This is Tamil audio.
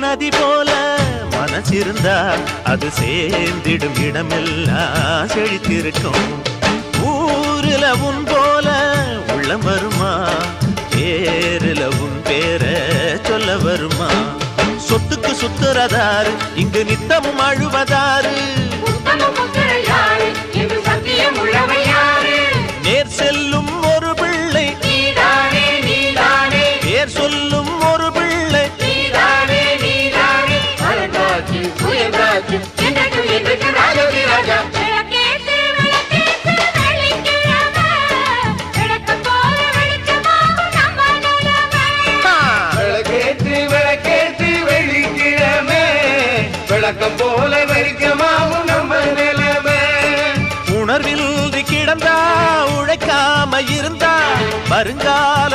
நதி போல மனசிருந்தா அது சேர்ந்திடும் இடமெல்லாம் செழித்திருக்கும். ஊருல உன் போல உள்ளம் வருமா, பேருல உன் பேர சொல்ல வருமா? சொத்துக்கு சுத்துறதாரு இங்கு நித்தமும் அழுவதாரு, நேர் செல்லும் ஒரு பிள்ளை பேர் சொல்லும் ஒரு பிள்ளை. விளக்கம் போல வெறிக்கமாவும் நம்ம நிலைமை. உணர்வில் கிடந்தா உழைக்காம இருந்தா வருங்கால